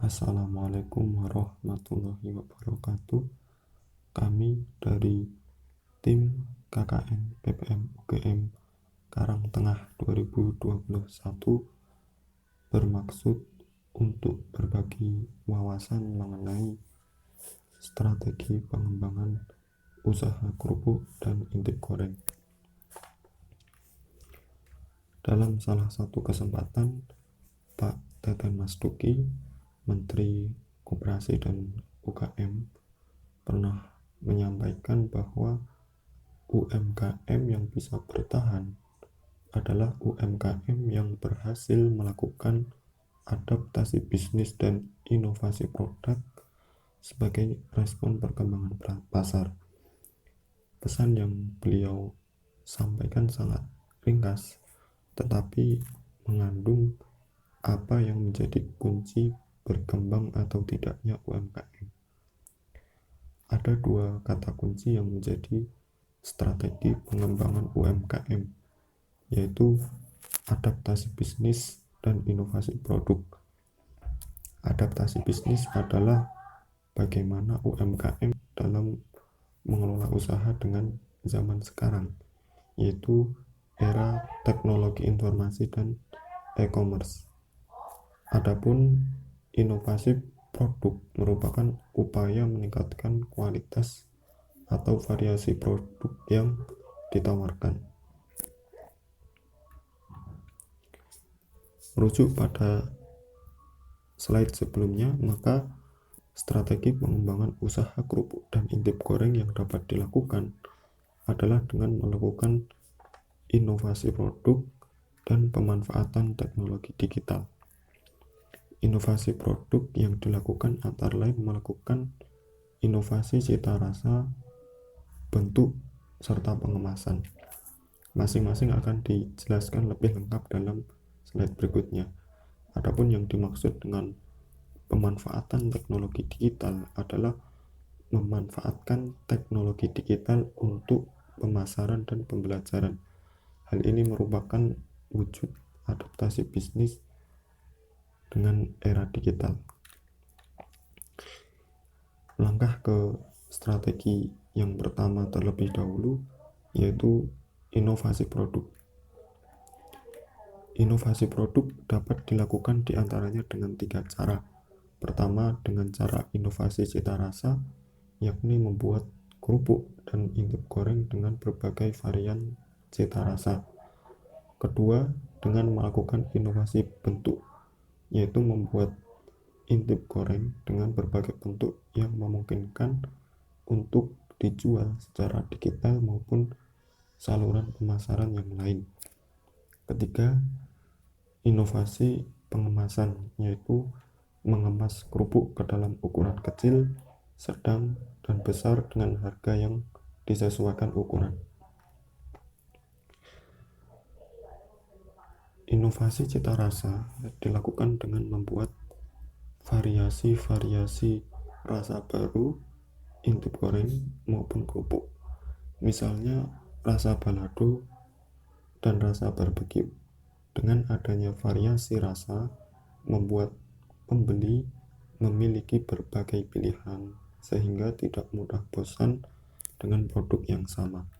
Assalamualaikum warahmatullahi wabarakatuh. Kami dari tim KKN PPM UGM Karangtengah 2021 bermaksud untuk berbagi wawasan mengenai strategi pengembangan usaha kerupuk dan intip goreng. Dalam salah satu kesempatan, Pak Teten Mas Duki, Menteri Koperasi dan UKM, pernah menyampaikan bahwa UMKM yang bisa bertahan adalah UMKM yang berhasil melakukan adaptasi bisnis dan inovasi produk sebagai respon perkembangan pasar. Pesan yang beliau sampaikan sangat ringkas, tetapi mengandung apa yang menjadi kunci berkembang atau tidaknya UMKM. Ada dua kata kunci yang menjadi strategi pengembangan UMKM, yaitu adaptasi bisnis dan inovasi produk. Adaptasi bisnis adalah bagaimana UMKM dalam mengelola usaha dengan zaman sekarang, yaitu era teknologi informasi dan e-commerce. Adapun inovasi produk merupakan upaya meningkatkan kualitas atau variasi produk yang ditawarkan. Merujuk pada slide sebelumnya, maka strategi pengembangan usaha kerupuk dan intip goreng yang dapat dilakukan adalah dengan melakukan inovasi produk dan pemanfaatan teknologi digital. Inovasi produk yang dilakukan antara lain melakukan inovasi cita rasa, bentuk, serta pengemasan. Masing-masing akan dijelaskan lebih lengkap dalam slide berikutnya. Adapun yang dimaksud dengan pemanfaatan teknologi digital adalah memanfaatkan teknologi digital untuk pemasaran dan pembelajaran. Hal ini merupakan wujud adaptasi bisnis dengan era digital. Langkah ke strategi yang pertama terlebih dahulu, yaitu inovasi produk. Inovasi produk dapat dilakukan diantaranya dengan 3 cara. Pertama, dengan cara inovasi cita rasa, yakni membuat kerupuk dan intip goreng dengan berbagai varian cita rasa. Kedua, dengan melakukan inovasi bentuk, yaitu membuat intip goreng dengan berbagai bentuk yang memungkinkan untuk dijual secara digital maupun saluran pemasaran yang lain. Ketiga, inovasi pengemasan, yaitu mengemas kerupuk ke dalam ukuran kecil, sedang, dan besar dengan harga yang disesuaikan ukuran. Inovasi cita rasa dilakukan dengan membuat variasi-variasi rasa baru intip goreng maupun kerupuk. Misalnya rasa balado dan rasa barbecue. Dengan adanya variasi rasa, membuat pembeli memiliki berbagai pilihan sehingga tidak mudah bosan dengan produk yang sama.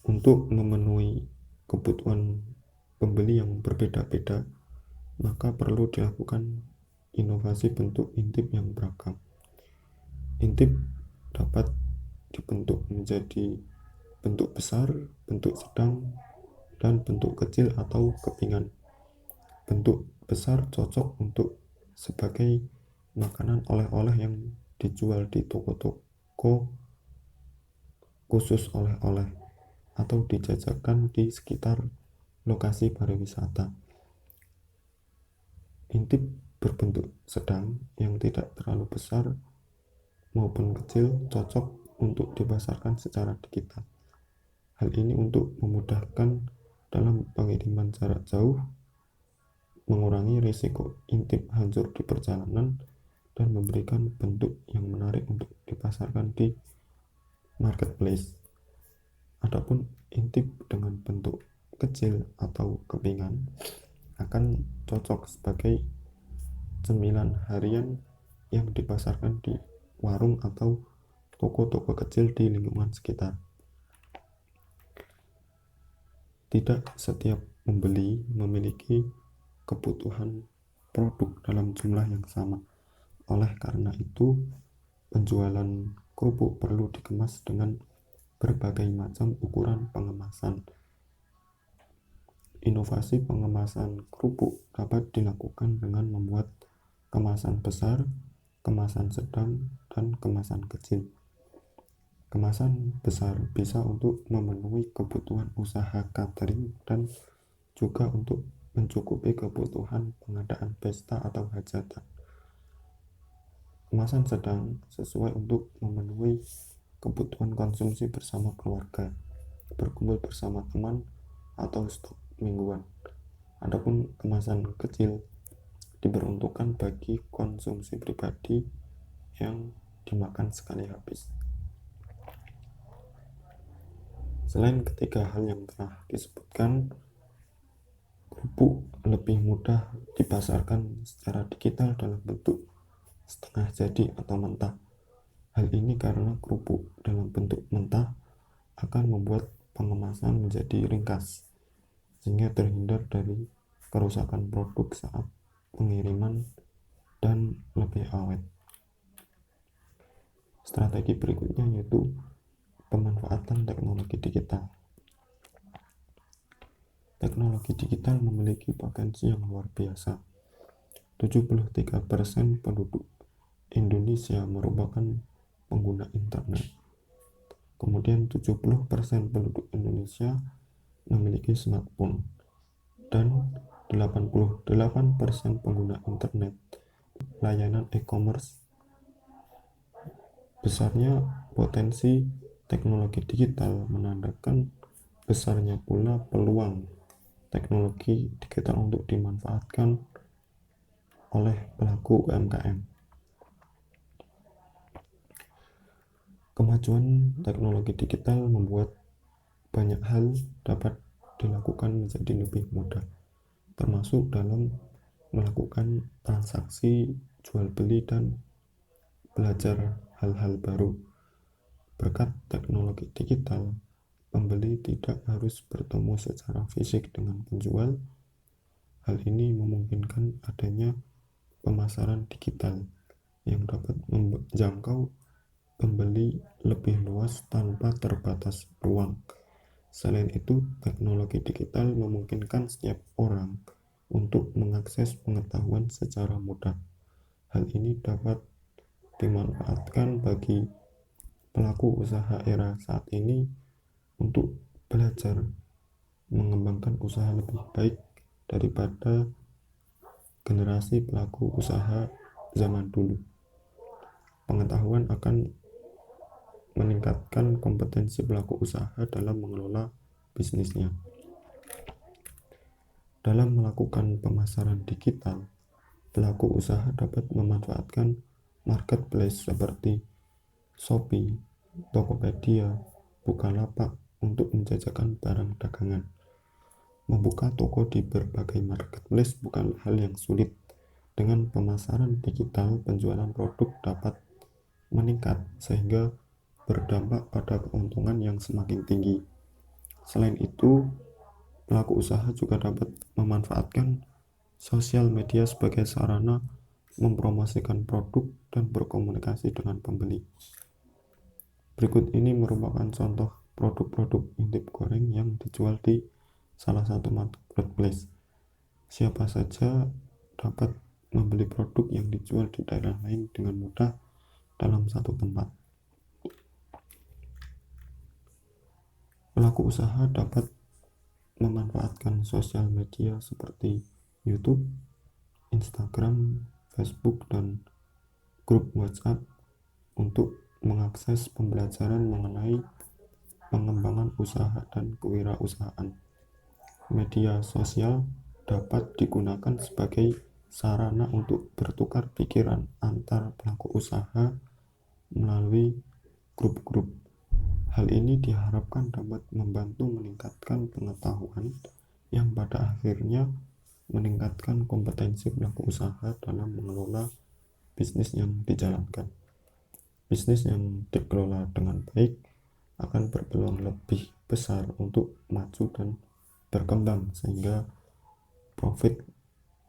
Untuk memenuhi kebutuhan pembeli yang berbeda-beda, maka perlu dilakukan inovasi bentuk intip yang beragam. Intip dapat dibentuk menjadi bentuk besar, bentuk sedang, dan bentuk kecil atau kepingan. Bentuk besar cocok untuk sebagai makanan oleh-oleh yang dijual di toko-toko khusus oleh-oleh atau dijajakan di sekitar lokasi pariwisata. Intip berbentuk sedang yang tidak terlalu besar maupun kecil cocok untuk dipasarkan secara digital. Hal ini untuk memudahkan dalam pengiriman jarak jauh, mengurangi risiko intip hancur di perjalanan, dan memberikan bentuk yang menarik untuk dipasarkan di marketplace. Adapun intip dengan bentuk kecil atau kepingan akan cocok sebagai cemilan harian yang dipasarkan di warung atau toko-toko kecil di lingkungan sekitar. Tidak setiap pembeli memiliki kebutuhan produk dalam jumlah yang sama. Oleh karena itu, penjualan kerupuk perlu dikemas dengan berbagai macam ukuran pengemasan. Inovasi pengemasan kerupuk dapat dilakukan dengan membuat kemasan besar, kemasan sedang, dan kemasan kecil. Kemasan besar bisa untuk memenuhi kebutuhan usaha catering dan juga untuk mencukupi kebutuhan pengadaan pesta atau hajatan. Kemasan sedang sesuai untuk memenuhi kebutuhan konsumsi bersama keluarga, berkumpul bersama teman, atau stok mingguan. Adapun kemasan kecil diperuntukkan bagi konsumsi pribadi yang dimakan sekali habis. Selain ketiga hal yang telah disebutkan, kerupuk lebih mudah dipasarkan secara digital dalam bentuk setengah jadi atau mentah. Hal ini karena kerupuk dalam bentuk mentah akan membuat pengemasan menjadi ringkas, sehingga terhindar dari kerusakan produk saat pengiriman dan lebih awet. Strategi berikutnya yaitu pemanfaatan teknologi digital. Teknologi digital memiliki potensi yang luar biasa. 73% penduduk Indonesia merupakan pengguna internet. Kemudian 70% penduduk Indonesia memiliki smartphone dan 88% pengguna internet. Layanan e-commerce. Besarnya potensi teknologi digital menandakan besarnya pula peluang teknologi digital untuk dimanfaatkan oleh pelaku UMKM. Kemajuan teknologi digital membuat banyak hal dapat dilakukan menjadi lebih mudah, termasuk dalam melakukan transaksi jual beli dan belajar hal-hal baru. Berkat teknologi digital, pembeli tidak harus bertemu secara fisik dengan penjual. Hal ini memungkinkan adanya pemasaran digital yang dapat menjangkau pembeli lebih luas tanpa terbatas ruang. Selain itu, teknologi digital memungkinkan setiap orang untuk mengakses pengetahuan secara mudah. Hal ini dapat dimanfaatkan bagi pelaku usaha era saat ini untuk belajar mengembangkan usaha lebih baik daripada generasi pelaku usaha zaman dulu. Pengetahuan akan meningkatkan kompetensi pelaku usaha dalam mengelola bisnisnya. Dalam melakukan pemasaran digital, pelaku usaha dapat memanfaatkan marketplace seperti Shopee, Tokopedia, Bukalapak untuk menjajakan barang dagangan. Membuka toko di berbagai marketplace bukan hal yang sulit. Dengan pemasaran digital, penjualan produk dapat meningkat sehingga berdampak pada keuntungan yang semakin tinggi. Selain itu, pelaku usaha juga dapat memanfaatkan sosial media sebagai sarana mempromosikan produk dan berkomunikasi dengan pembeli. Berikut ini merupakan contoh produk-produk intip goreng yang dijual di salah satu marketplace. Siapa saja dapat membeli produk yang dijual di daerah lain dengan mudah dalam satu tempat. Pelaku usaha dapat memanfaatkan sosial media seperti YouTube, Instagram, Facebook, dan grup WhatsApp untuk mengakses pembelajaran mengenai pengembangan usaha dan kewirausahaan. Media sosial dapat digunakan sebagai sarana untuk bertukar pikiran antar pelaku usaha melalui grup-grup. Hal ini diharapkan dapat membantu meningkatkan pengetahuan yang pada akhirnya meningkatkan kompetensi pelaku usaha dalam mengelola bisnis yang dijalankan. Bisnis yang dikelola dengan baik akan berpeluang lebih besar untuk maju dan berkembang sehingga profit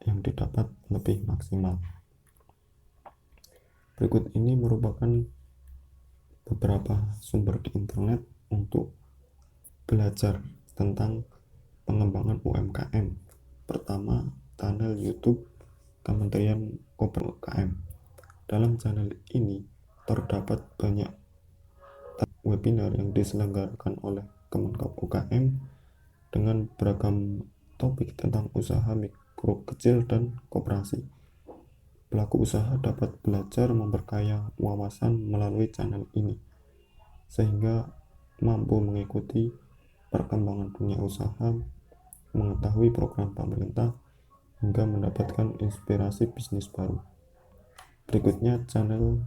yang didapat lebih maksimal. Berikut ini merupakan beberapa sumber di internet untuk belajar tentang pengembangan UMKM. Pertama, channel YouTube Kementerian Koperasi UMKM. Dalam channel ini terdapat banyak webinar yang diselenggarakan oleh Kemenkop UKM dengan beragam topik tentang usaha mikro kecil dan koperasi. Pelaku usaha dapat belajar memperkaya wawasan melalui channel ini, sehingga mampu mengikuti perkembangan dunia usaha, mengetahui program pemerintah, hingga mendapatkan inspirasi bisnis baru. Berikutnya channel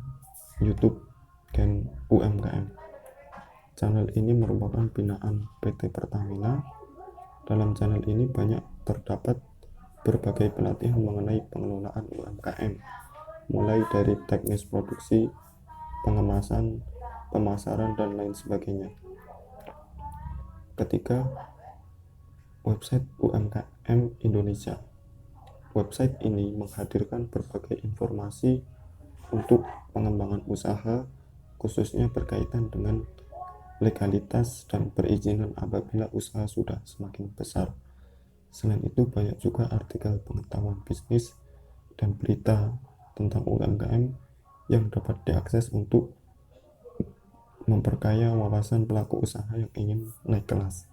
YouTube Gen UMKM. Channel ini merupakan binaan PT Pertamina. Dalam channel ini banyak terdapat berbagai pelatihan mengenai pengelolaan UMKM, mulai dari teknis produksi, pengemasan, pemasaran, dan lain sebagainya. Ketiga, website UMKM Indonesia. Website ini menghadirkan berbagai informasi untuk pengembangan usaha, khususnya berkaitan dengan legalitas dan perizinan apabila usaha sudah semakin besar. Selain itu, banyak juga artikel pengetahuan bisnis dan berita tentang UMKM yang dapat diakses untuk memperkaya wawasan pelaku usaha yang ingin naik kelas.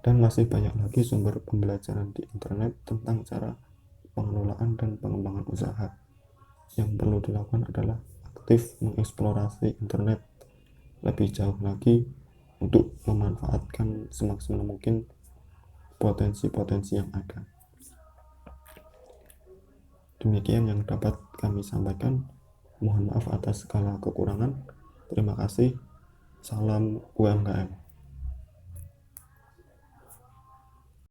Dan masih banyak lagi sumber pembelajaran di internet tentang cara pengelolaan dan pengembangan usaha. Yang perlu dilakukan adalah aktif mengeksplorasi internet lebih jauh lagi untuk memanfaatkan semaksimal mungkin potensi-potensi yang ada. Demikian yang dapat kami sampaikan. Mohon maaf atas segala kekurangan. Terima kasih. Salam UMKM.